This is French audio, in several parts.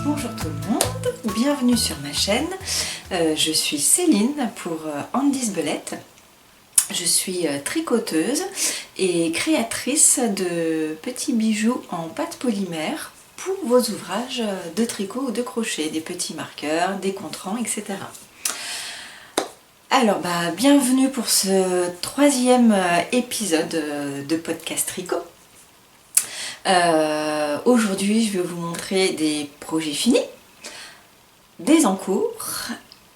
Bonjour tout le monde, bienvenue sur ma chaîne. Je suis Céline pour Andy's Belette. Je suis tricoteuse et créatrice de petits bijoux en pâte polymère pour vos ouvrages de tricot ou de crochet, des petits marqueurs, des contrants, etc. Alors, bienvenue pour ce troisième épisode de podcast tricot. Aujourd'hui, je vais vous montrer des projets finis, des en cours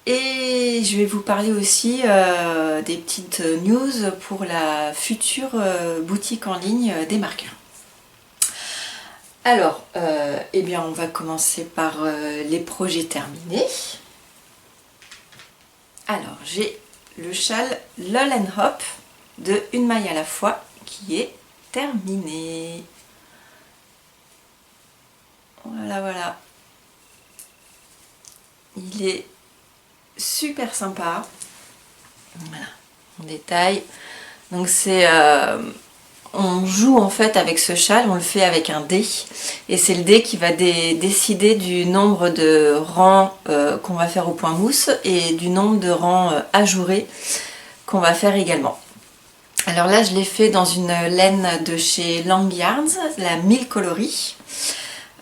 et je vais vous parler aussi des petites news pour la future boutique en ligne des marqueurs. Alors, on va commencer par les projets terminés. Alors, j'ai le châle Lol & Hop de Une maille à la fois qui est terminé. Voilà. Il est super sympa. Voilà, en détail. Donc on joue en fait avec ce châle, on le fait avec un dé. Et c'est le dé qui va décider du nombre de rangs qu'on va faire au point mousse et du nombre de rangs ajourés qu'on va faire également. Alors là, je l'ai fait dans une laine de chez Lang Yarns, la 1000 coloris.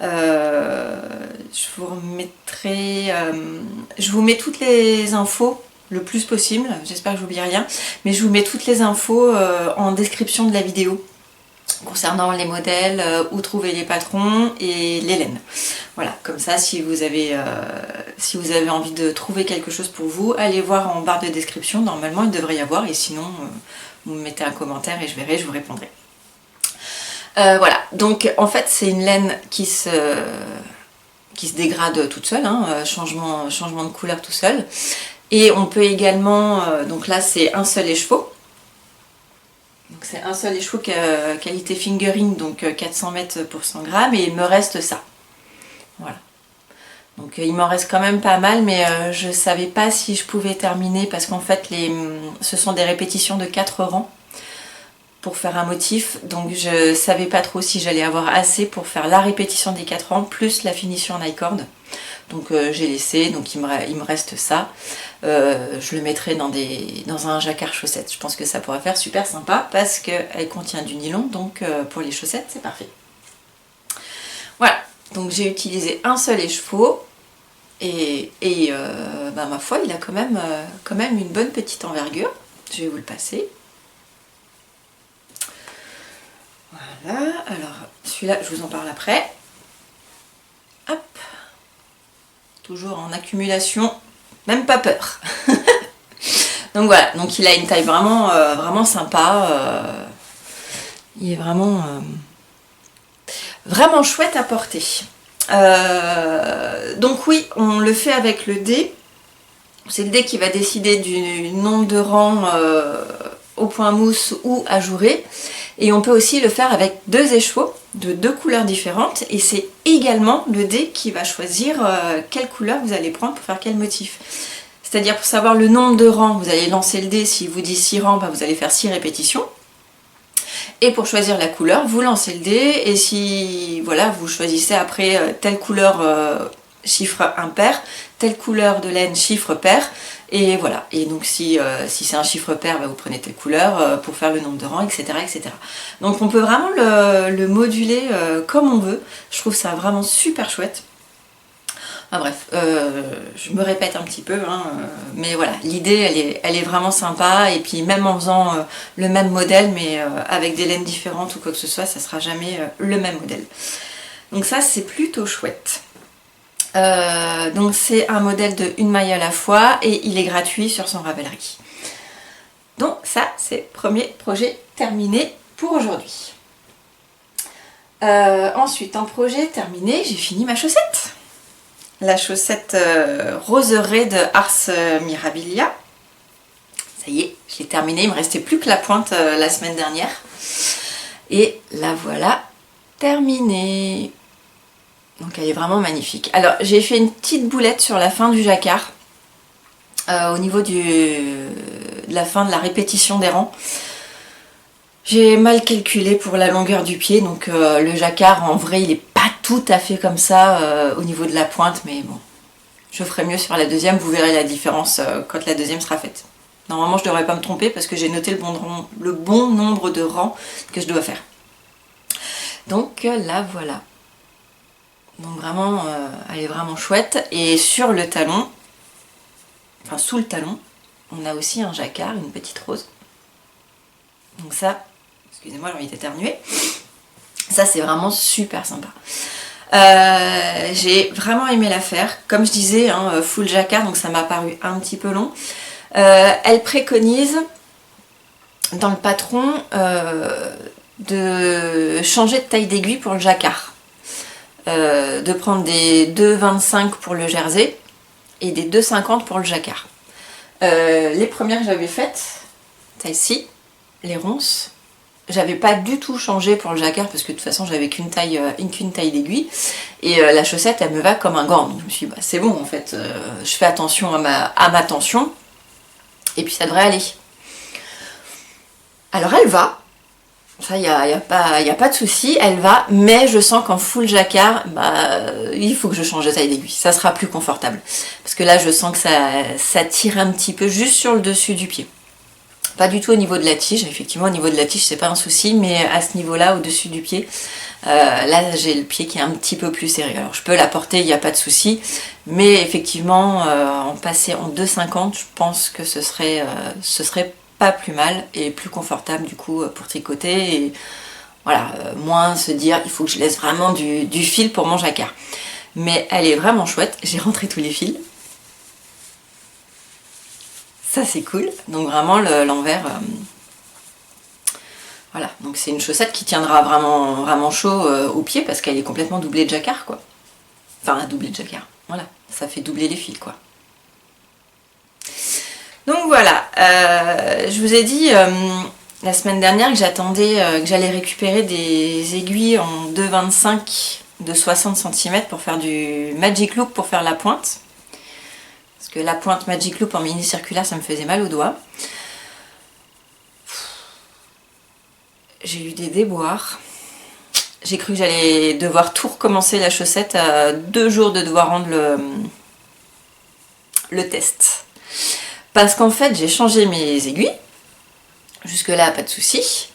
Je vous mets toutes les infos le plus possible, j'espère que je n'oublie rien, mais je vous mets toutes les infos en description de la vidéo concernant les modèles, où trouver les patrons et les laines. Voilà, comme ça si vous avez envie de trouver quelque chose pour vous, allez voir en barre de description, normalement il devrait y avoir, et sinon vous me mettez un commentaire et je verrai, je vous répondrai. Voilà, donc en fait c'est une laine qui se dégrade toute seule, changement de couleur tout seul. Et on peut également, donc là c'est un seul écheveau. Donc c'est un seul écheveau qualité fingering, donc 400 mètres pour 100 grammes, et il me reste ça. Voilà. Donc il m'en reste quand même pas mal, mais je ne savais pas si je pouvais terminer, parce qu'en fait ce sont des répétitions de 4 rangs pour faire un motif, donc je savais pas trop si j'allais avoir assez pour faire la répétition des 4 rangs plus la finition en high cord. Donc j'ai laissé, donc il me reste ça. Je le mettrai dans un jacquard chaussette. Je pense que ça pourrait faire super sympa parce qu'elle contient du nylon, donc pour les chaussettes c'est parfait. Voilà, donc j'ai utilisé un seul écheveau et ma foi il a quand même une bonne petite envergure. Je vais vous le passer. Voilà, alors celui-là je vous en parle après. Hop, toujours en accumulation, même pas peur. Donc voilà, donc il a une taille vraiment sympa. Il est vraiment chouette à porter. Donc oui, on le fait avec le dé. C'est le dé qui va décider du nombre de rangs au point mousse ou ajouré. Et on peut aussi le faire avec 2 écheveaux de 2 couleurs différentes. Et c'est également le dé qui va choisir quelle couleur vous allez prendre pour faire quel motif. C'est-à-dire pour savoir le nombre de rangs, vous allez lancer le dé. S'il vous dit 6 rangs, vous allez faire 6 répétitions. Et pour choisir la couleur, vous lancez le dé. Et si voilà, vous choisissez après telle couleur chiffre impair, telle couleur de laine chiffre pair. Et voilà, et donc si c'est un chiffre pair, vous prenez telle couleur pour faire le nombre de rangs, etc. etc. Donc on peut vraiment le moduler comme on veut. Je trouve ça vraiment super chouette. Bref, je me répète un petit peu, mais voilà, l'idée elle est vraiment sympa. Et puis même en faisant le même modèle, mais avec des laines différentes ou quoi que ce soit, ça sera jamais le même modèle. Donc ça c'est plutôt chouette. Donc c'est un modèle de Une maille à la fois et il est gratuit sur son Ravelry. Donc ça c'est le premier projet terminé pour aujourd'hui. Ensuite en projet terminé, j'ai fini ma chaussette. La chaussette roseraie de Ars Mirabilia. Ça y est, je l'ai terminée, il me restait plus que la pointe la semaine dernière. Et la voilà terminée. Donc elle est vraiment magnifique. Alors j'ai fait une petite boulette sur la fin du jacquard, au niveau de la fin de la répétition des rangs. J'ai mal calculé pour la longueur du pied, donc le jacquard en vrai il est pas tout à fait comme ça au niveau de la pointe, mais bon, je ferai mieux sur la deuxième, vous verrez la différence quand la deuxième sera faite. Normalement je devrais pas me tromper parce que j'ai noté le bon nombre de rangs que je dois faire. Donc là voilà. Donc vraiment, elle est vraiment chouette. Et sur le talon, enfin sous le talon, on a aussi un jacquard, une petite rose. Donc ça, excusez-moi, j'ai envie d'éternuer. Ça c'est vraiment super sympa. J'ai vraiment aimé la faire. Comme je disais, hein, full jacquard, donc ça m'a paru un petit peu long. Elle préconise dans le patron de changer de taille d'aiguille pour le jacquard. De prendre des 2,25 pour le jersey et des 2,50 pour le jacquard. Les premières que j'avais faites, celle-ci, les ronces, j'avais pas du tout changé pour le jacquard parce que de toute façon j'avais qu'une taille d'aiguille et la chaussette elle me va comme un gant, donc je me suis dit bah, c'est bon en fait, je fais attention à ma tension et puis ça devrait aller. Alors elle va, ça y a pas de souci, elle va, mais je sens qu'en full jacquard, il faut que je change de taille d'aiguille, ça sera plus confortable parce que là je sens que ça tire un petit peu juste sur le dessus du pied. Pas du tout au niveau de la tige, effectivement au niveau de la tige c'est pas un souci, mais à ce niveau là, au dessus du pied, là j'ai le pied qui est un petit peu plus serré. Alors je peux la porter, il n'y a pas de souci, mais effectivement en passer en 2,50, je pense que ce serait pas plus mal et plus confortable du coup pour tricoter et voilà, moins se dire il faut que je laisse vraiment du fil pour mon jacquard. Mais elle est vraiment chouette, j'ai rentré tous les fils. Ça c'est cool, donc vraiment l'envers, voilà, donc c'est une chaussette qui tiendra vraiment chaud au pied parce qu'elle est complètement doublée de jacquard quoi. Enfin doublée de jacquard, voilà, ça fait doubler les fils quoi. Donc voilà, je vous ai dit la semaine dernière que j'attendais, que j'allais récupérer des aiguilles en 2,25 de 60 cm pour faire du Magic Loop pour faire la pointe. Parce que la pointe Magic Loop en mini circulaire, ça me faisait mal aux doigts. J'ai eu des déboires. J'ai cru que j'allais devoir tout recommencer la chaussette à 2 jours de devoir rendre le test. Parce qu'en fait, j'ai changé mes aiguilles. Jusque-là, pas de souci.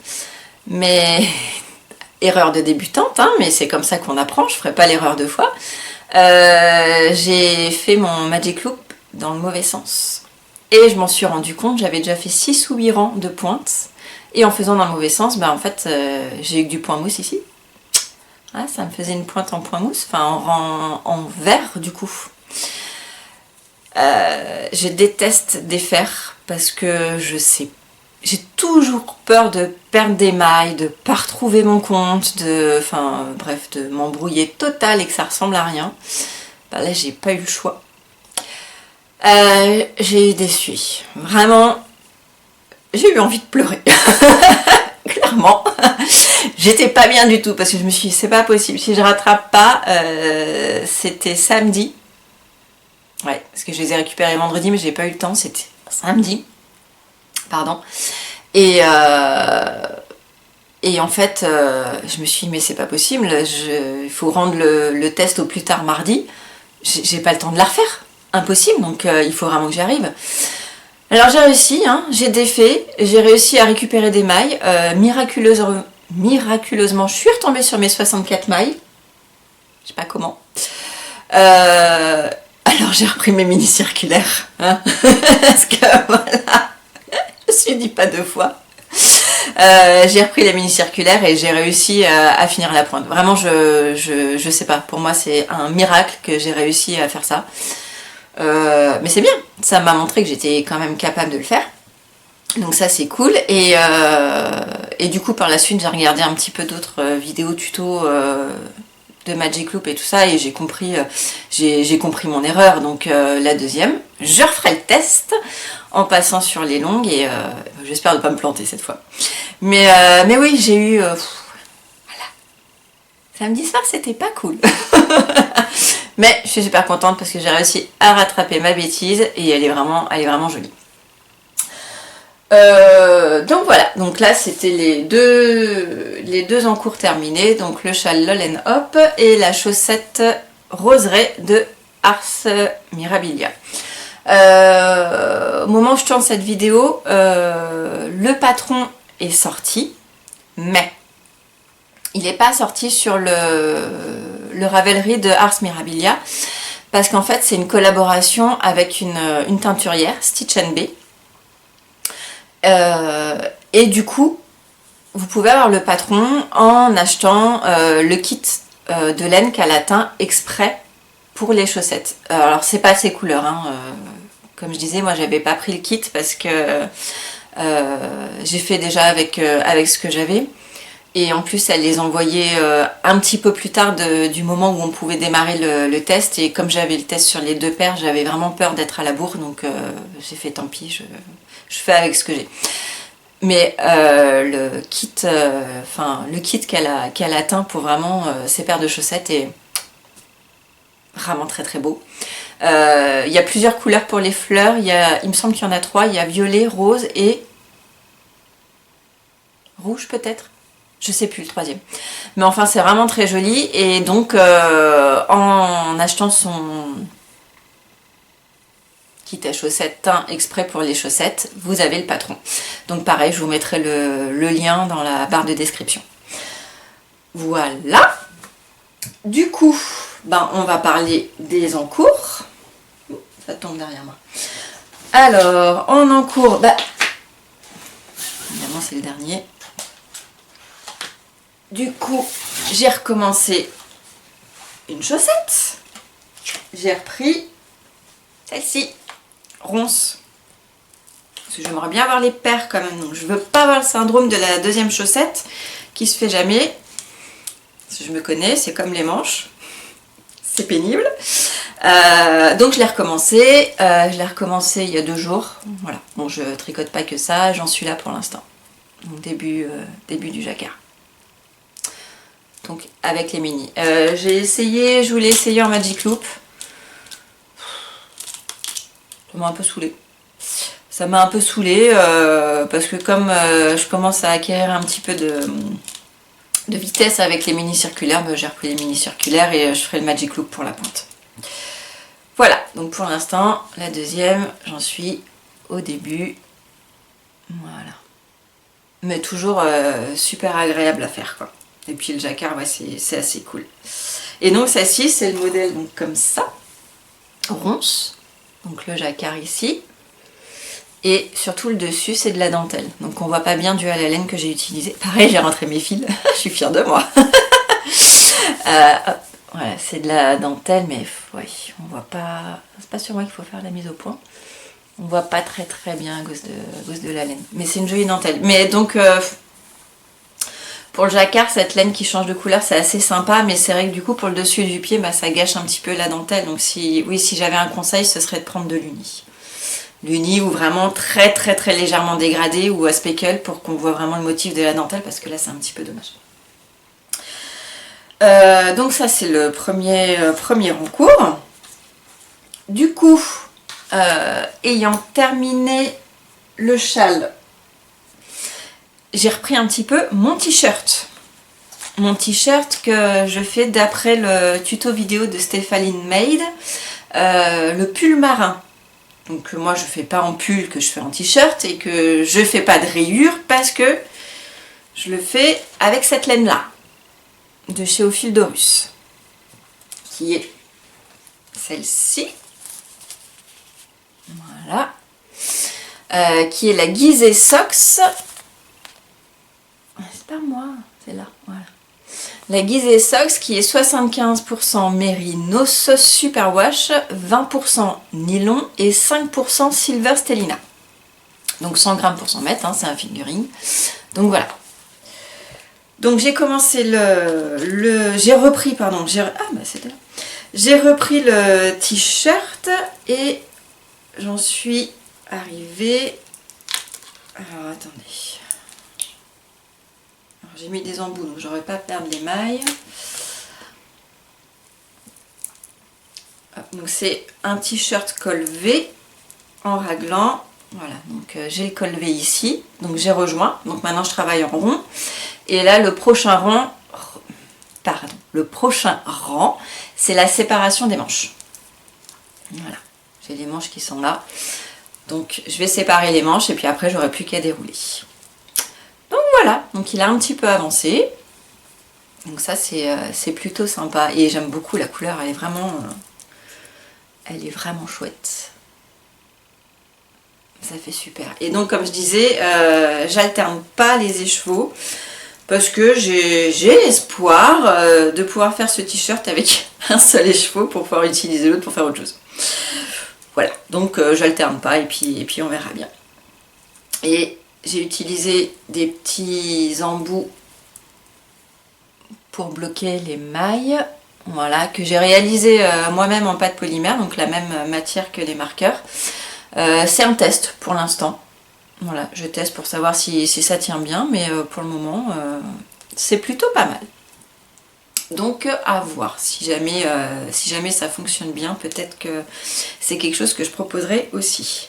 Mais erreur de débutante, hein, mais c'est comme ça qu'on apprend. Je ferai pas l'erreur 2 fois. J'ai fait mon Magic Loop dans le mauvais sens. Et je m'en suis rendu compte, j'avais déjà fait 6 ou 8 rangs de pointe. Et en faisant dans le mauvais sens, en fait, j'ai eu que du point mousse ici. Ah, ça me faisait une pointe en point mousse, enfin en vert du coup. Je déteste défaire parce que je sais, j'ai toujours peur de perdre des mailles, de pas retrouver mon compte, bref, de m'embrouiller total et que ça ressemble à rien. Là, j'ai pas eu le choix. J'ai eu des suies. Vraiment, j'ai eu envie de pleurer. Clairement. J'étais pas bien du tout parce que je me suis dit, c'est pas possible. Si je rattrape pas, c'était samedi. Ouais, parce que je les ai récupérés vendredi, mais j'ai pas eu le temps. C'était samedi. Pardon. Et en fait, je me suis dit, mais c'est pas possible. Il faut rendre le test au plus tard mardi. J'ai pas le temps de la refaire. Impossible, donc il faut vraiment que j'y arrive. Alors j'ai réussi, hein, j'ai défait, j'ai réussi à récupérer des mailles. Miraculeusement, je suis retombée sur mes 64 mailles. Je sais pas comment. Alors j'ai repris mes mini circulaires. Hein, parce que voilà, je me suis dit pas 2 fois. J'ai repris les mini circulaires et j'ai réussi à finir la pointe. Vraiment, je sais pas, pour moi c'est un miracle que j'ai réussi à faire ça. Mais c'est bien, ça m'a montré que j'étais quand même capable de le faire. Donc ça c'est cool. Et du coup par la suite j'ai regardé un petit peu d'autres vidéos tuto de Magic Loop et tout ça et j'ai compris mon erreur. Donc la deuxième, je referai le test en passant sur les longues et j'espère ne pas me planter cette fois. Mais oui, j'ai eu... voilà. Samedi soir c'était pas cool. Mais je suis super contente parce que j'ai réussi à rattraper ma bêtise et elle est vraiment jolie. Donc voilà, donc là c'était les deux encours terminés, donc le châle Lol & Hop et la chaussette roseraie de Ars Mirabilia. Au moment où je tourne cette vidéo, le patron est sorti, mais il n'est pas sorti sur le Ravelry de Ars Mirabilia, parce qu'en fait c'est une collaboration avec une teinturière, Stitch & Bay. Et du coup, vous pouvez avoir le patron en achetant le kit de laine qu'elle a teint exprès pour les chaussettes. Alors c'est pas ces couleurs, hein. Comme je disais, moi j'avais pas pris le kit parce que j'ai fait déjà avec ce que j'avais. Et en plus, elle les envoyait un petit peu plus tard du moment où on pouvait démarrer le test. Et comme j'avais le test sur les 2 paires, j'avais vraiment peur d'être à la bourre. Donc j'ai fait tant pis, je fais avec ce que j'ai. Mais le kit qu'elle a teint pour vraiment ces paires de chaussettes est vraiment très très beau. Il y a plusieurs couleurs pour les fleurs. Il me semble qu'il y en a 3. Il y a violet, rose et rouge peut-être. Je sais plus le 3e. Mais enfin c'est vraiment très joli. Et donc en achetant son kit à chaussettes teint exprès pour les chaussettes, vous avez le patron. Donc pareil, je vous mettrai le lien dans la barre de description. Voilà. Du coup, on va parler des encours. Ça tombe derrière moi. Alors, en encours, évidemment c'est le dernier. Du coup, j'ai recommencé une chaussette. J'ai repris celle-ci, ronce. Parce que j'aimerais bien avoir les paires quand même. Donc je veux pas avoir le syndrome de la deuxième chaussette qui se fait jamais. Parce que je me connais, c'est comme les manches. C'est pénible. Donc je l'ai recommencé. Il y a 2 jours. Voilà. Bon, je tricote pas que ça. J'en suis là pour l'instant. Donc début du jacquard. Donc avec les mini. Je voulais essayer en Magic Loop. Ça m'a un peu saoulée. Parce que comme je commence à acquérir un petit peu de vitesse avec les mini circulaires, j'ai repris les mini circulaires et je ferai le Magic Loop pour la pointe. Voilà, donc pour l'instant, la deuxième, j'en suis au début. Voilà. Mais toujours super agréable à faire, quoi. Et puis le jacquard, ouais, c'est assez cool. Et donc celle-ci, c'est le modèle donc, comme ça, ronce. Donc le jacquard ici. Et surtout le dessus, c'est de la dentelle. Donc on voit pas bien dû à la laine que j'ai utilisée. Pareil, j'ai rentré mes fils. Je suis fière de moi. Voilà, c'est de la dentelle, mais ouais, on voit pas. C'est pas sur moi qu'il faut faire la mise au point. On voit pas très très bien à cause de la laine. Mais c'est une jolie dentelle. Mais donc pour le jacquard, cette laine qui change de couleur, c'est assez sympa. Mais c'est vrai que du coup, pour le dessus du pied, ça gâche un petit peu la dentelle. Donc si j'avais un conseil, ce serait de prendre de l'uni. L'uni ou vraiment très très très légèrement dégradé ou à speckle pour qu'on voit vraiment le motif de la dentelle parce que là c'est un petit peu dommage. Donc ça c'est le premier encours. Du coup, ayant terminé le châle, j'ai repris un petit peu mon t-shirt. Mon t-shirt que je fais d'après le tuto vidéo de Stéphanie Made, le pull marin. Donc moi je fais pas en pull, que je fais en t-shirt et que je fais pas de rayures parce que je le fais avec cette laine là de chez Ophildorus qui est celle-ci, voilà, qui est la Gizeh Socks. C'est pas moi, c'est là, voilà. La Gizeh Socks qui est 75% mérinos superwash, 20% nylon et 5% silver stellina. Donc 100 grammes pour 100 mètres, c'est un figurine. Donc voilà. Donc j'ai commencé j'ai repris le t-shirt et j'en suis arrivée. Alors attendez. J'ai mis des embouts, donc j'aurais pas perdre les mailles. Donc c'est un t-shirt col V en raglan. Voilà, donc j'ai le col V ici, donc j'ai rejoint, donc maintenant je travaille en rond. Et là le prochain rang, c'est la séparation des manches. Voilà, j'ai les manches qui sont là. Donc je vais séparer les manches et puis après j'aurai plus qu'à dérouler. Donc voilà, donc il a un petit peu avancé. Donc ça c'est plutôt sympa et j'aime beaucoup la couleur, elle est vraiment chouette. Ça fait super. Et donc comme je disais, j'alterne pas les écheveaux parce que j'ai l'espoir de pouvoir faire ce t-shirt avec un seul écheveau pour pouvoir utiliser l'autre pour faire autre chose. Voilà, donc j'alterne pas et puis on verra bien. Et j'ai utilisé des petits embouts pour bloquer les mailles, voilà, que j'ai réalisé moi-même en pâte polymère, donc la même matière que les marqueurs. C'est un test pour l'instant. Voilà, je teste pour savoir si ça tient bien, mais pour le moment, c'est plutôt pas mal. Donc à voir, si jamais ça fonctionne bien, peut-être que c'est quelque chose que je proposerai aussi.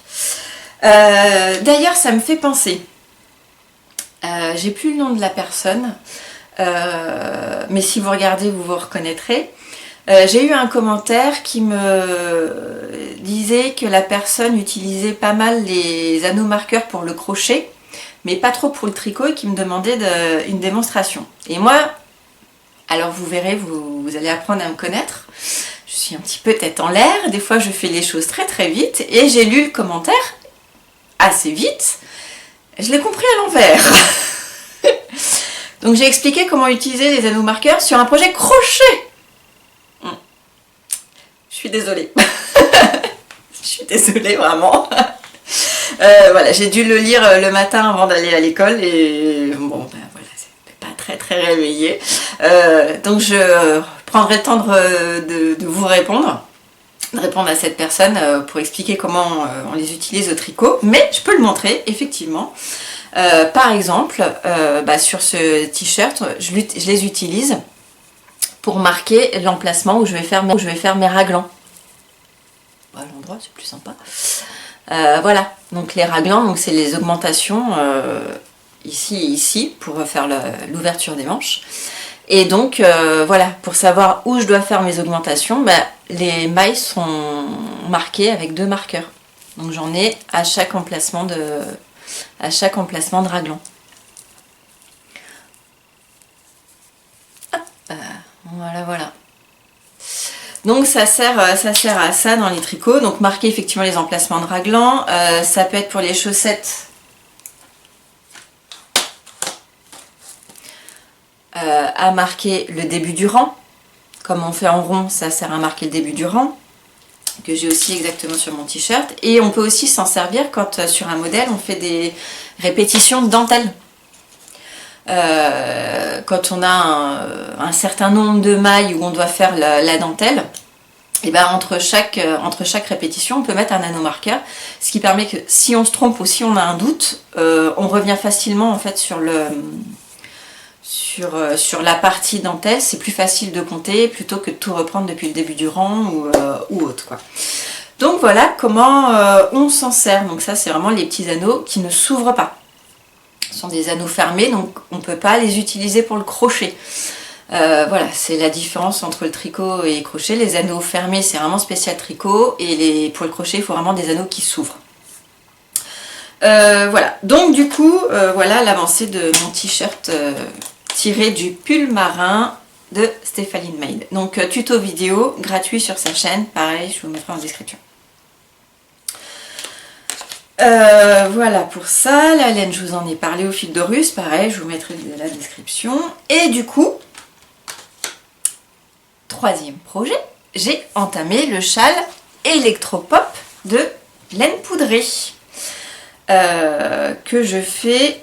D'ailleurs, ça me fait penser, j'ai plus le nom de la personne, mais si vous regardez, vous vous reconnaîtrez. J'ai eu un commentaire qui me disait que la personne utilisait pas mal les anneaux marqueurs pour le crochet, mais pas trop pour le tricot, et qui me demandait une démonstration. Et moi, alors vous verrez, vous allez apprendre à me connaître, je suis un petit peu tête en l'air, des fois je fais les choses très très vite, et j'ai lu le commentaire assez vite, je l'ai compris à l'envers. Donc j'ai expliqué comment utiliser les anneaux marqueurs sur un projet crochet. Je suis désolée. Je suis désolée vraiment. Voilà, j'ai dû le lire le matin avant d'aller à l'école et bon, ben voilà, c'est pas très très réveillée. Donc je prendrai le temps de vous répondre, de répondre à cette personne pour expliquer comment on les utilise au tricot. Mais je peux le montrer effectivement. Par exemple, sur ce t-shirt, je les utilise pour marquer l'emplacement où je vais faire mes raglans. À l'endroit, c'est plus sympa. Voilà, donc les raglans, donc c'est les augmentations ici et ici pour faire l'ouverture des manches. Et donc voilà, pour savoir où je dois faire mes augmentations, les mailles sont marquées avec 2 marqueurs. Donc j'en ai à chaque emplacement de raglan. Voilà. Donc ça sert à ça dans les tricots, donc marquer effectivement les emplacements de raglan, ça peut être pour les chaussettes, à marquer le début du rang, comme on fait en rond, ça sert à marquer le début du rang, que j'ai aussi exactement sur mon t-shirt, et on peut aussi s'en servir quand sur un modèle on fait des répétitions de dentelle. Quand on a un certain nombre de mailles où on doit faire la dentelle, et entre chaque répétition on peut mettre un anneau marqueur, ce qui permet que si on se trompe ou si on a un doute, on revient facilement en fait sur la partie dentelle. C'est plus facile de compter plutôt que de tout reprendre depuis le début du rang ou autre quoi. Donc voilà comment on s'en sert. Donc ça c'est vraiment les petits anneaux qui ne s'ouvrent pas. Ce sont des anneaux fermés, donc on ne peut pas les utiliser pour le crochet. Voilà, c'est la différence entre le tricot et le crochet. Les anneaux fermés, c'est vraiment spécial tricot, et pour le crochet, il faut vraiment des anneaux qui s'ouvrent. Voilà, donc du coup, voilà l'avancée de mon t-shirt tiré du pull marin de Stephanie Maid. Donc tuto vidéo gratuit sur sa chaîne, pareil, je vous mettrai en description. Voilà pour ça, la laine je vous en ai parlé au fil de Russe, pareil je vous mettrai la description. Et du coup, troisième projet, j'ai entamé le châle électropop de laine poudrée que je fais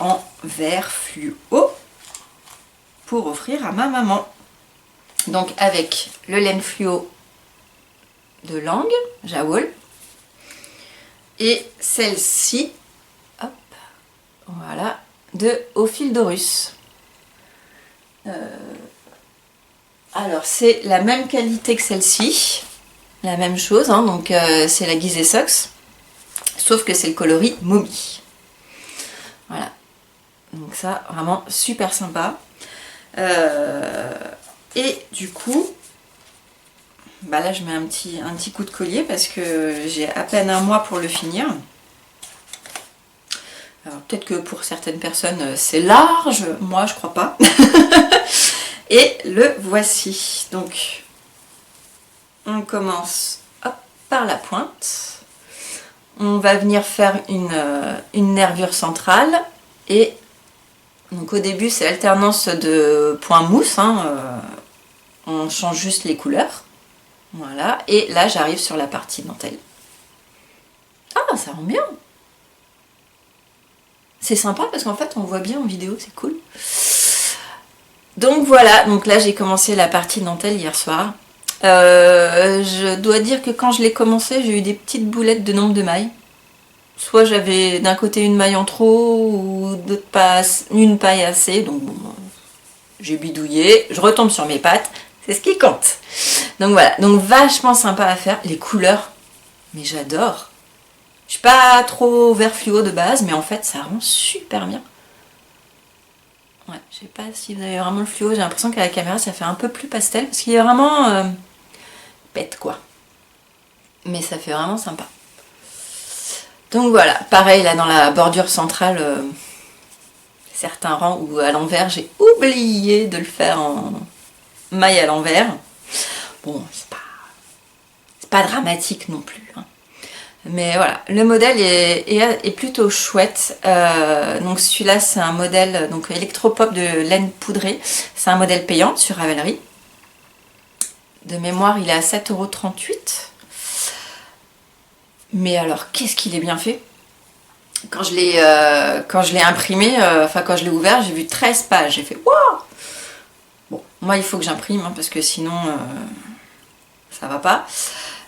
en vert fluo pour offrir à ma maman. Donc avec le laine fluo de Lange, Jawohl. Et celle-ci, hop, voilà, de Au fil d'Horus. Alors c'est la même qualité que celle-ci, la même chose, hein, donc c'est la Gizeh Sox. sauf que c'est le coloris Momie. Voilà, donc ça vraiment super sympa. Et du coup, bah là je mets un petit coup de collier parce que j'ai à peine un mois pour le finir. Alors peut-être que pour certaines personnes c'est large, moi je crois pas. Et le voici. Donc on commence hop, par la pointe. On va venir faire une nervure centrale. Et donc au début c'est alternance de points mousse. On change juste les couleurs. Voilà. Et là j'arrive sur la partie dentelle. Ah, ça rend bien. C'est sympa parce qu'en fait on voit bien en vidéo, c'est cool. Donc voilà, donc là j'ai commencé la partie dentelle hier soir. Je dois dire que quand je l'ai commencé, j'ai eu des petites boulettes de nombre de mailles. Soit j'avais d'un côté une maille en trop ou d'autre pas, une paille assez, donc bon, j'ai bidouillé, je retombe sur mes pattes, c'est ce qui compte. Donc voilà, donc vachement sympa à faire, les couleurs, mais j'adore. Je suis pas trop vert fluo de base, mais en fait ça rend super bien. Ouais, je sais pas si vous avez vraiment le fluo, j'ai l'impression qu'à la caméra ça fait un peu plus pastel, parce qu'il est vraiment pète quoi. Mais ça fait vraiment sympa. Donc voilà, pareil là dans la bordure centrale, certains rangs où à l'envers, j'ai oublié de le faire en maille à l'envers. Bon, c'est pas dramatique non plus. Mais voilà, le modèle est plutôt chouette. Donc celui-là, c'est un modèle donc électropop de laine poudrée. C'est un modèle payant sur Ravelry. De mémoire, il est à 7,38 €. Mais alors, qu'est-ce qu'il est bien fait. Quand je l'ai imprimé, enfin quand je l'ai ouvert, j'ai vu 13 pages. J'ai fait waouh. Bon, moi il faut que j'imprime parce que sinon ça va pas.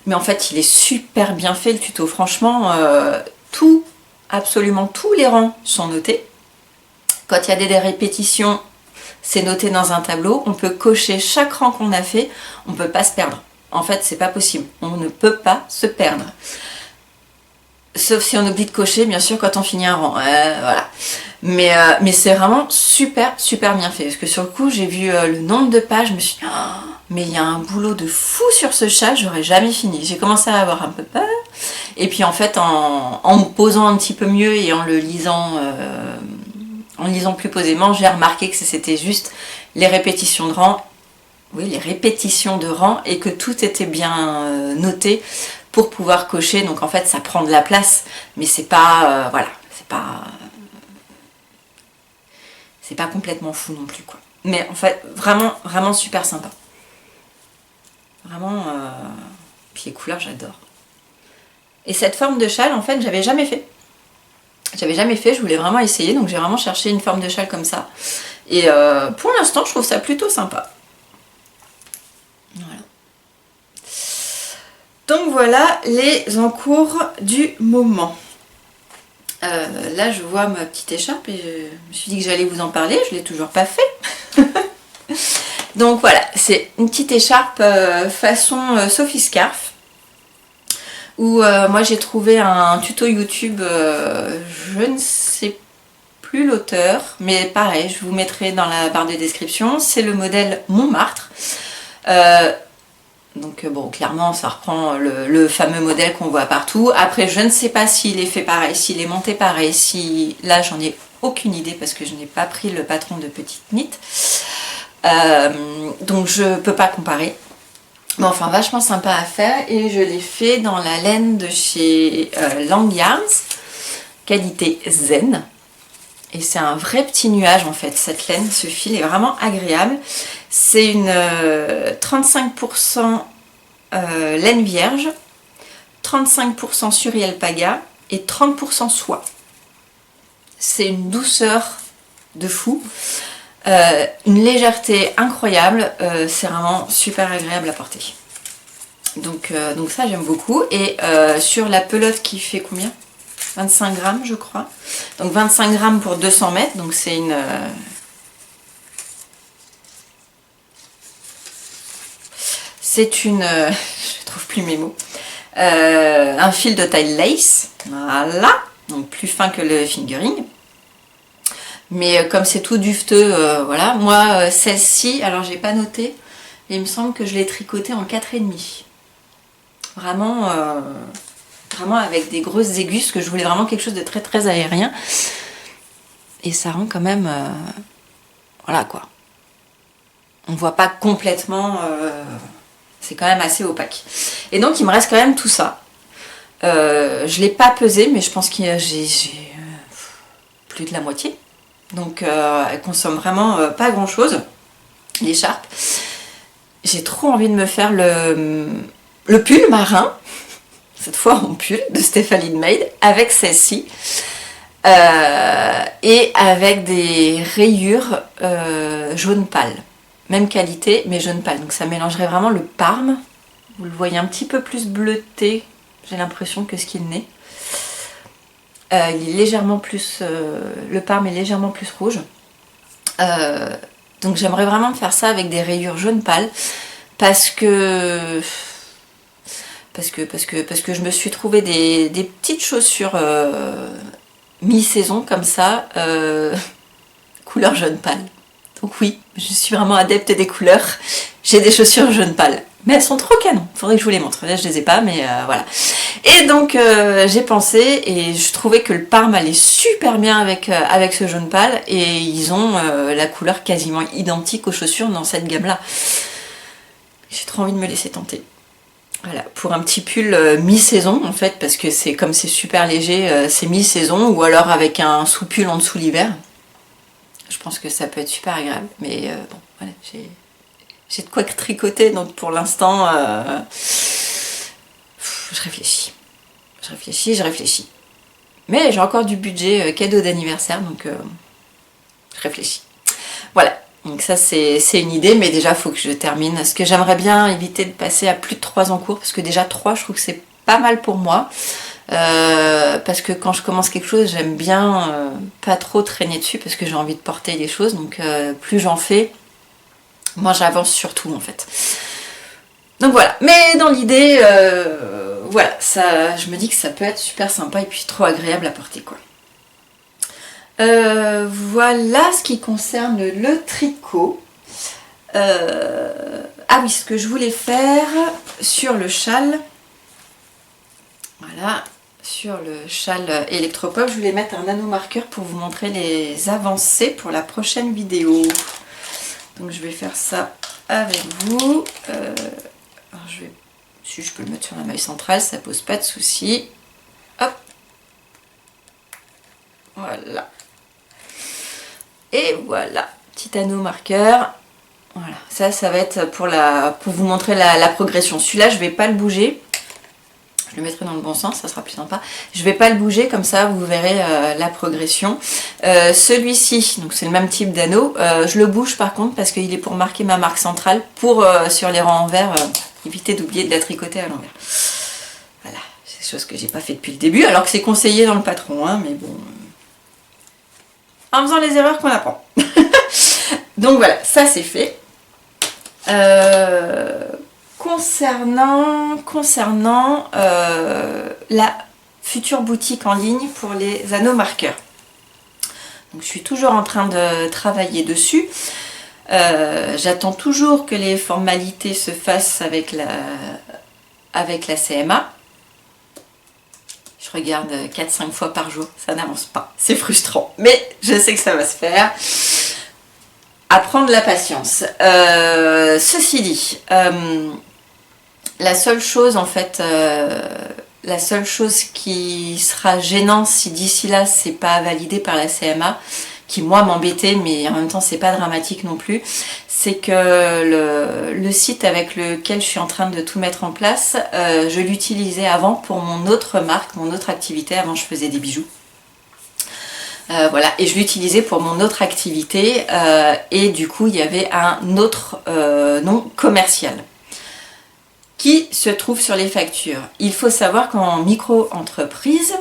Mais en fait, il est super bien fait le tuto. Franchement, absolument tous les rangs sont notés. Quand il y a des répétitions, c'est noté dans un tableau. On peut cocher chaque rang qu'on a fait. On ne peut pas se perdre. En fait, c'est pas possible. On ne peut pas se perdre. Sauf si on oublie de cocher, bien sûr, quand on finit un rang. Voilà. Mais c'est vraiment super, super bien fait. Parce que sur le coup, j'ai vu le nombre de pages, je me suis dit, oh, mais il y a un boulot de fou sur ce chat, j'aurais jamais fini. J'ai commencé à avoir un peu peur. Et puis en fait, en me posant un petit peu mieux et en le lisant plus posément, j'ai remarqué que c'était juste les répétitions de rang. Oui, les répétitions de rang et que tout était bien noté pour pouvoir cocher. Donc en fait, ça prend de la place, mais c'est pas, voilà, c'est pas complètement fou non plus, quoi. Mais en fait, vraiment, vraiment super sympa. Vraiment, puis les couleurs, j'adore. Et cette forme de châle, en fait, j'avais jamais fait. Je voulais vraiment essayer, donc j'ai vraiment cherché une forme de châle comme ça. Et pour l'instant, je trouve ça plutôt sympa. Voilà. Donc voilà les encours du moment. Là je vois ma petite écharpe et je me suis dit que j'allais vous en parler, je ne l'ai toujours pas fait. Donc voilà, c'est une petite écharpe façon Sophie Scarf. Où moi j'ai trouvé un tuto YouTube, je ne sais plus l'auteur, mais pareil, je vous mettrai dans la barre de description. C'est le modèle Montmartre. Donc bon, clairement ça reprend le fameux modèle qu'on voit partout. Après je ne sais pas s'il est fait pareil, s'il est monté pareil, si là j'en ai aucune idée parce que je n'ai pas pris le patron de Petite Knit. Donc je peux pas comparer. Mais enfin vachement sympa à faire et je l'ai fait dans la laine de chez Lang Yarns, qualité zen. Et c'est un vrai petit nuage en fait, cette laine, ce fil est vraiment agréable. C'est une 35% laine vierge, 35% suri-alpaga et 30% soie. C'est une douceur de fou, une légèreté incroyable, c'est vraiment super agréable à porter. Donc ça j'aime beaucoup. Et sur la pelote qui fait combien ? 25 grammes je crois. Donc 25 grammes pour 200 mètres, donc c'est une... je trouve plus mes mots. un fil de taille lace, voilà, donc plus fin que le fingering. Mais comme c'est tout duveteux, voilà. Moi, celle-ci, alors j'ai pas noté, mais il me semble que je l'ai tricotée en 4,5. Vraiment, vraiment avec des grosses aiguilles, parce que je voulais vraiment quelque chose de très très aérien. Et ça rend quand même, voilà quoi. On voit pas complètement, c'est quand même assez opaque. Et donc il me reste quand même tout ça. Je l'ai pas pesé, mais je pense que j'ai plus de la moitié. Donc elle consomme vraiment pas grand chose, l'écharpe. J'ai trop envie de me faire le pull marin, cette fois en pull de Stephanie Made, avec celle-ci. Et avec des rayures jaune pâle. Même qualité, mais jaune pâle. Donc ça mélangerait vraiment le parme. Vous le voyez un petit peu plus bleuté, j'ai l'impression, que ce qu'il n'est. Il est légèrement plus, le parme est légèrement plus rouge. Donc j'aimerais vraiment faire ça avec des rayures jaune pâle parce que je me suis trouvé des petites chaussures mi-saison comme ça, couleur jaune pâle. Donc oui, je suis vraiment adepte des couleurs. J'ai des chaussures jaune pâle. Mais elles sont trop canon, faudrait que je vous les montre. Là je les ai pas, mais voilà. Et donc j'ai pensé et je trouvais que le parme allait super bien avec ce jaune pâle. Et ils ont la couleur quasiment identique aux chaussures dans cette gamme là. J'ai trop envie de me laisser tenter. Voilà, pour un petit pull mi-saison en fait, parce que c'est comme c'est super léger, c'est mi-saison, ou alors avec un sous-pull en dessous l'hiver. Je pense que ça peut être super agréable, mais bon, voilà, j'ai de quoi tricoter, donc pour l'instant, je réfléchis. Je réfléchis. Mais j'ai encore du budget cadeau d'anniversaire, donc je réfléchis. Voilà. Donc ça c'est une idée, mais déjà il faut que je termine. Parce que j'aimerais bien éviter de passer à plus de 3 en cours, parce que déjà 3 je trouve que c'est pas mal pour moi. Parce que quand je commence quelque chose, j'aime bien pas trop traîner dessus, parce que j'ai envie de porter des choses. Donc plus j'en fais, moi j'avance surtout en fait. Donc voilà, mais dans l'idée, voilà, ça, je me dis que ça peut être super sympa et puis trop agréable à porter quoi. Voilà ce qui concerne le tricot. Ah oui, ce que je voulais faire sur le châle. Voilà, sur le châle Electropop, je voulais mettre un nanomarqueur pour vous montrer les avancées pour la prochaine vidéo. Donc je vais faire ça avec vous. Alors si je peux le mettre sur la maille centrale, ça pose pas de souci. Hop. Voilà. Et voilà, petit anneau marqueur. Voilà, ça va être pour vous montrer la progression. Celui-là, je vais pas le bouger. Je le mettrai dans le bon sens, ça sera plus sympa. Je vais pas le bouger, comme ça vous verrez la progression. Celui-ci, donc c'est le même type d'anneau. Je le bouge par contre parce qu'il est pour marquer ma marque centrale, pour sur les rangs envers, éviter d'oublier de la tricoter à l'envers. Voilà, c'est des choses que j'ai pas fait depuis le début, alors que c'est conseillé dans le patron, hein, mais bon... En faisant les erreurs qu'on apprend. Donc voilà, ça c'est fait. Concernant la future boutique en ligne pour les anneaux marqueurs. Donc je suis toujours en train de travailler dessus. J'attends toujours que les formalités se fassent avec la CMA. Je regarde 4-5 fois par jour, ça n'avance pas. C'est frustrant, mais je sais que ça va se faire. À prendre la patience. Ceci dit, la seule chose en fait, la seule chose qui sera gênante si d'ici là c'est pas validé par la CMA, qui moi m'embêtait, mais en même temps c'est pas dramatique non plus, c'est que le site avec lequel je suis en train de tout mettre en place, je l'utilisais avant pour mon autre marque, mon autre activité. Avant je faisais des bijoux. Voilà, et je l'utilisais pour mon autre activité, et du coup il y avait un autre nom commercial qui se trouve sur les factures. Il faut savoir qu'en micro-entreprise,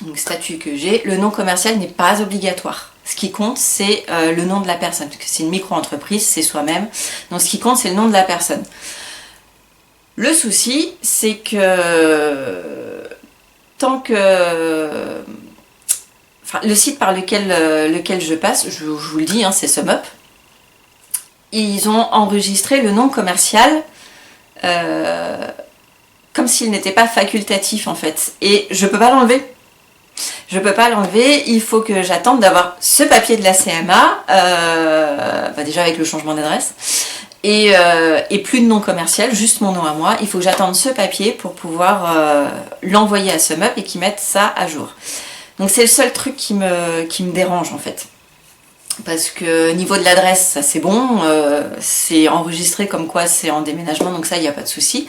donc statut que j'ai, le nom commercial n'est pas obligatoire. Ce qui compte, c'est le nom de la personne. Parce que c'est une micro-entreprise, c'est soi-même. Donc ce qui compte, c'est le nom de la personne. Le souci, c'est que tant que... Enfin, le site par lequel je passe, je vous le dis, hein, c'est SumUp. Ils ont enregistré le nom commercial comme s'il n'était pas facultatif en fait. Et je peux pas l'enlever. Je peux pas l'enlever, il faut que j'attende d'avoir ce papier de la CMA, déjà avec le changement d'adresse, et plus de nom commercial, juste mon nom à moi. Il faut que j'attende ce papier pour pouvoir l'envoyer à SumUp et qu'ils mettent ça à jour. Donc c'est le seul truc qui me dérange en fait. Parce que niveau de l'adresse, ça c'est bon, c'est enregistré comme quoi c'est en déménagement, donc ça il n'y a pas de souci.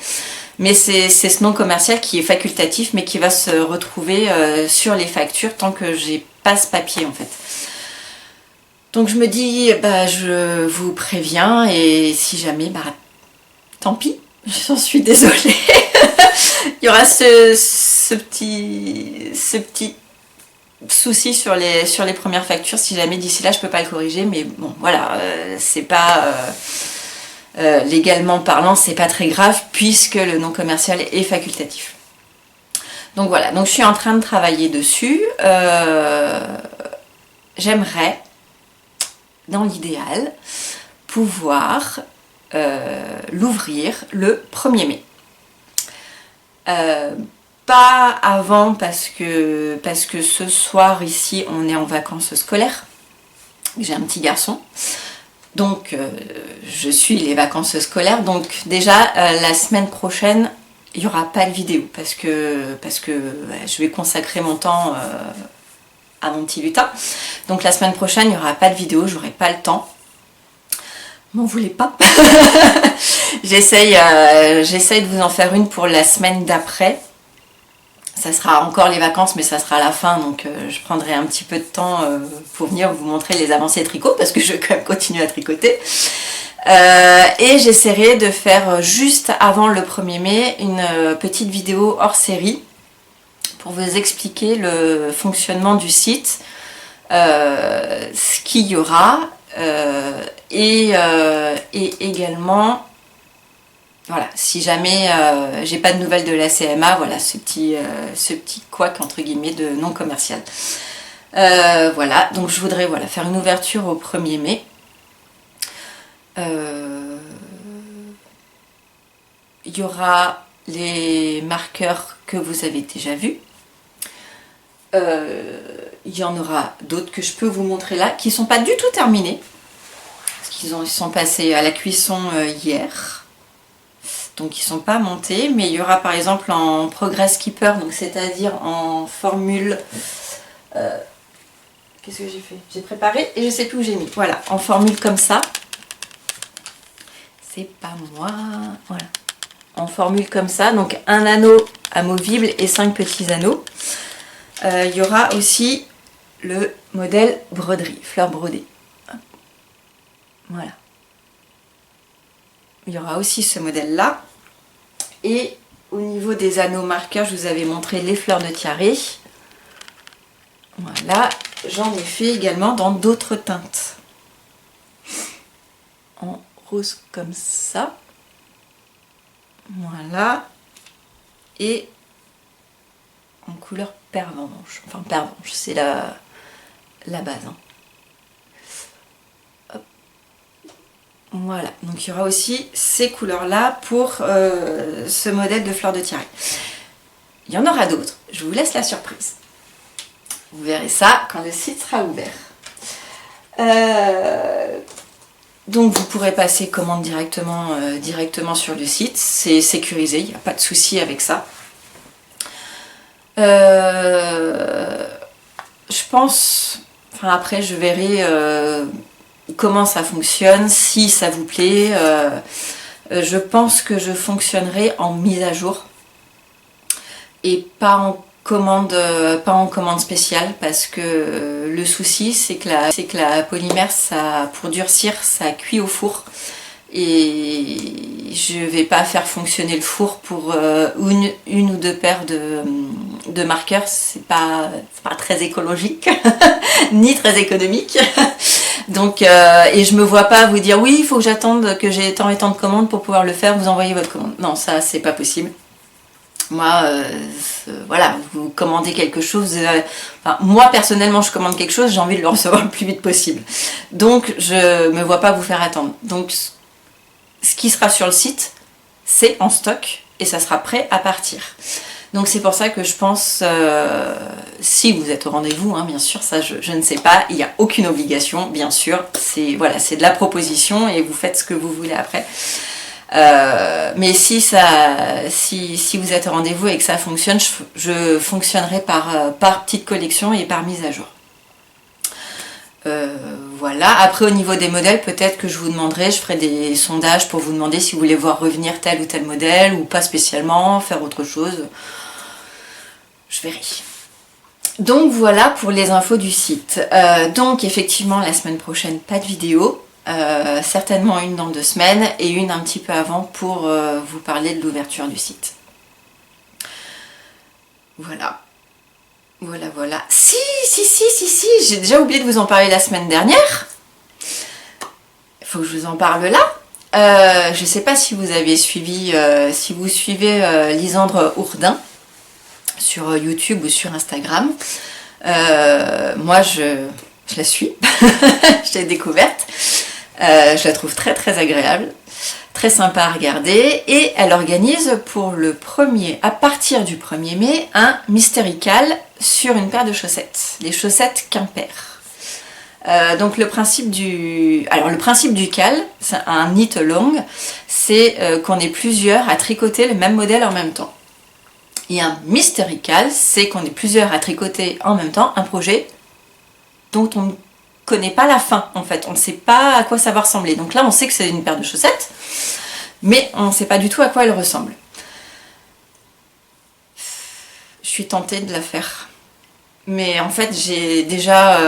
Mais c'est ce nom commercial qui est facultatif, mais qui va se retrouver sur les factures tant que j'ai pas ce papier en fait. Donc je me dis, je vous préviens, et si jamais, tant pis, j'en suis désolée. Il y aura ce petit souci sur les premières factures, si jamais d'ici là je peux pas le corriger, mais bon voilà, c'est pas légalement parlant, c'est pas très grave puisque le nom commercial est facultatif. Donc voilà, donc je suis en train de travailler dessus. J'aimerais, dans l'idéal, pouvoir l'ouvrir le 1er mai. Pas avant parce que ce soir ici on est en vacances scolaires. J'ai un petit garçon. Donc je suis les vacances scolaires. Donc déjà la semaine prochaine il n'y aura pas de vidéo parce que je vais consacrer mon temps à mon petit lutin. Donc la semaine prochaine il n'y aura pas de vidéo, j'aurai pas le temps. M'en voulez pas. J'essaye de vous en faire une pour la semaine d'après. Ça sera encore les vacances, mais ça sera à la fin, donc je prendrai un petit peu de temps pour venir vous montrer les avancées tricot, parce que je vais quand même continuer à tricoter. Et j'essaierai de faire juste avant le 1er mai une petite vidéo hors série pour vous expliquer le fonctionnement du site, ce qu'il y aura, et également... Voilà, si jamais j'ai pas de nouvelles de la CMA, voilà ce petit couac entre guillemets de non commercial. Voilà, donc je voudrais faire une ouverture au 1er mai. Il y aura les marqueurs que vous avez déjà vus. Il y en aura d'autres que je peux vous montrer là, qui ne sont pas du tout terminés. Parce qu'ils sont passés à la cuisson hier. Donc ils ne sont pas montés, mais il y aura par exemple en Progress Keeper, donc c'est-à-dire en formule... Qu'est-ce que j'ai fait? J'ai préparé et je ne sais plus où j'ai mis. Voilà, en formule comme ça. C'est pas moi. Voilà. En formule comme ça, donc un anneau amovible et 5 petits anneaux. Il y aura aussi le modèle broderie, fleur brodée. Voilà. Il y aura aussi ce modèle-là. Et au niveau des anneaux marqueurs, je vous avais montré les fleurs de tiare. Voilà, j'en ai fait également dans d'autres teintes. En rose comme ça. Voilà. Et en couleur pervenche. Enfin, pervenche, c'est la base. Hein. Voilà, donc il y aura aussi ces couleurs-là pour ce modèle de fleurs de tiare. Il y en aura d'autres, je vous laisse la surprise. Vous verrez ça quand le site sera ouvert. Donc vous pourrez passer commande directement sur le site, c'est sécurisé, il n'y a pas de souci avec ça. Je pense, après je verrai... comment ça fonctionne, si ça vous plaît. Je pense que je fonctionnerai en mise à jour et pas en commande spéciale, parce que le souci c'est que la polymère, pour durcir, ça cuit au four et je vais pas faire fonctionner le four pour une ou deux paires de marqueurs. C'est pas très écologique ni très économique. Donc, et je me vois pas vous dire oui, il faut que j'attende que j'ai tant et tant de commandes pour pouvoir le faire, vous envoyez votre commande. Non, ça c'est pas possible. Moi, voilà, vous commandez quelque chose, enfin, moi personnellement je commande quelque chose, j'ai envie de le recevoir le plus vite possible. Donc je me vois pas vous faire attendre. Donc ce qui sera sur le site, c'est en stock et ça sera prêt à partir. Donc c'est pour ça que je pense, si vous êtes au rendez-vous, hein, bien sûr, ça je ne sais pas, il n'y a aucune obligation, bien sûr, c'est voilà, c'est de la proposition et vous faites ce que vous voulez après. Mais si vous êtes au rendez-vous et que ça fonctionne, je fonctionnerai par petite collection et par mise à jour. Voilà, après au niveau des modèles, peut-être que je vous demanderai, je ferai des sondages pour vous demander si vous voulez voir revenir tel ou tel modèle ou pas spécialement, faire autre chose. Je verrai. Donc voilà pour les infos du site. Donc effectivement la semaine prochaine pas de vidéo, certainement une dans 2 semaines et une un petit peu avant pour vous parler de l'ouverture du site. Voilà. Voilà. Si, j'ai déjà oublié de vous en parler la semaine dernière. Il faut que je vous en parle là. Je ne sais pas si vous avez suivi, si vous suivez Lisandre Ourdin sur YouTube ou sur Instagram. Moi, je la suis. Je l'ai découverte. Je la trouve très très agréable. Très sympa à regarder et elle organise pour à partir du 1er mai un Mystérical sur une paire de chaussettes, les chaussettes Quimper. Donc le principe du cal, c'est un knit along, c'est qu'on est plusieurs à tricoter le même modèle en même temps. Et un Mystérical, c'est qu'on est plusieurs à tricoter en même temps un projet dont on ne connaît pas la fin en fait, on ne sait pas à quoi ça va ressembler. Donc là on sait que c'est une paire de chaussettes, mais on ne sait pas du tout à quoi elle ressemble. Je suis tentée de la faire. Mais en fait j'ai déjà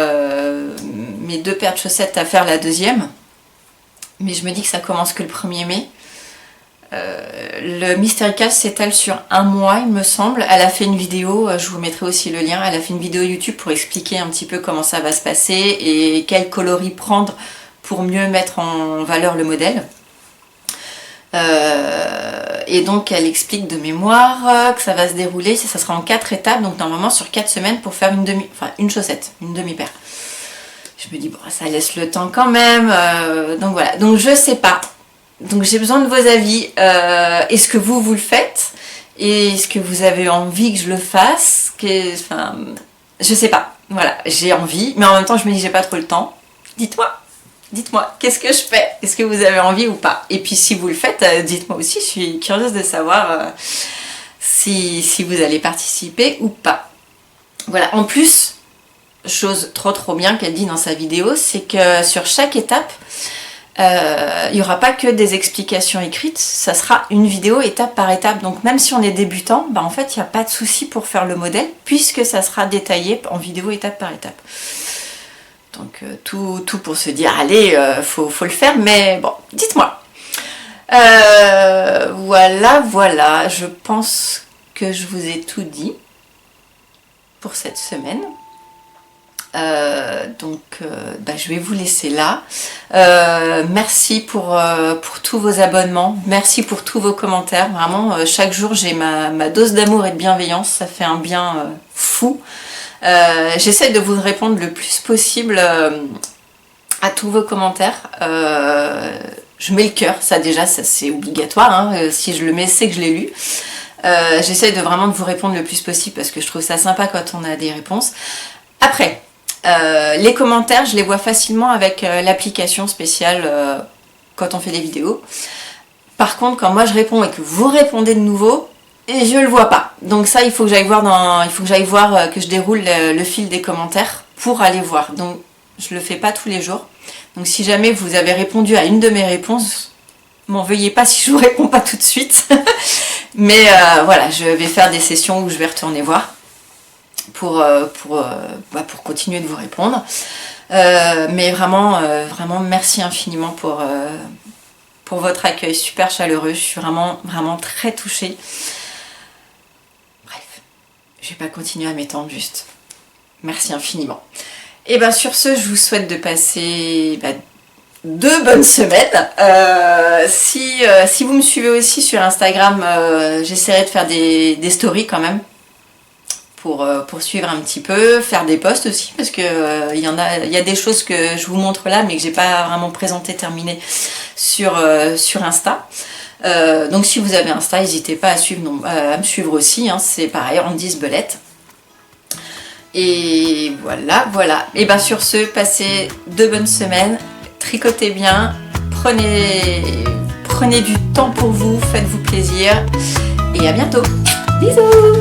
mes 2 paires de chaussettes à faire la deuxième. Mais je me dis que ça commence que le 1er mai. Le Mystérical s'étale sur 1 mois il me semble. Elle a fait une vidéo, je vous mettrai aussi le lien, elle a fait une vidéo YouTube pour expliquer un petit peu comment ça va se passer et quel coloris prendre pour mieux mettre en valeur le modèle. Et donc elle explique de mémoire que ça va se dérouler, ça sera en 4 étapes, donc normalement sur 4 semaines pour faire une chaussette, une demi-paire. Je me dis bon ça laisse le temps quand même, donc voilà, donc je sais pas. Donc j'ai besoin de vos avis. Est-ce que vous le faites? Et est-ce que vous avez envie que je le fasse? Enfin, je sais pas. Voilà, j'ai envie, mais en même temps je me dis j'ai pas trop le temps. Dites-moi, qu'est-ce que je fais? Est-ce que vous avez envie ou pas? Et puis si vous le faites, dites-moi aussi, je suis curieuse de savoir si vous allez participer ou pas. Voilà, en plus, chose trop bien qu'elle dit dans sa vidéo, c'est que sur chaque étape, il n'y aura pas que des explications écrites, ça sera une vidéo étape par étape. Donc même si on est débutant, en fait il n'y a pas de souci pour faire le modèle puisque ça sera détaillé en vidéo étape par étape. Donc tout pour se dire allez, faut le faire, mais bon, dites-moi. Voilà, je pense que je vous ai tout dit pour cette semaine. Je vais vous laisser là. Merci pour tous vos abonnements, merci pour tous vos commentaires. Vraiment, chaque jour j'ai ma dose d'amour et de bienveillance, ça fait un bien fou. J'essaie de vous répondre le plus possible à tous vos commentaires. Je mets le cœur, ça déjà c'est obligatoire, hein. Si je le mets c'est que je l'ai lu. J'essaie de vraiment de vous répondre le plus possible parce que je trouve ça sympa quand on a des réponses. Après, les commentaires, je les vois facilement avec l'application spéciale quand on fait des vidéos. Par contre, quand moi je réponds et que vous répondez de nouveau, et je le vois pas. Donc ça, il faut que j'aille voir que je déroule le fil des commentaires pour aller voir. Donc je le fais pas tous les jours. Donc si jamais vous avez répondu à une de mes réponses, m'en veuillez pas si je vous réponds pas tout de suite. Mais voilà, je vais faire des sessions où je vais retourner voir pour continuer de vous répondre. Mais vraiment merci infiniment pour votre accueil super chaleureux. Je suis vraiment très touchée. Bref, je vais pas continuer à m'étendre, juste merci infiniment. Et bien sur ce, je vous souhaite de passer 2 bonnes semaines. Si vous me suivez aussi sur Instagram, j'essaierai de faire des stories quand même pour suivre un petit peu, faire des posts aussi, parce que il y a des choses que je vous montre là, mais que j'ai pas vraiment présenté, terminé sur Insta. Donc si vous avez Insta, n'hésitez pas à me suivre aussi, hein, c'est pareil, Andy's Belette. Et voilà. Et bien sur ce, passez 2 bonnes semaines, tricotez bien, prenez du temps pour vous, faites-vous plaisir, et à bientôt. Bisous.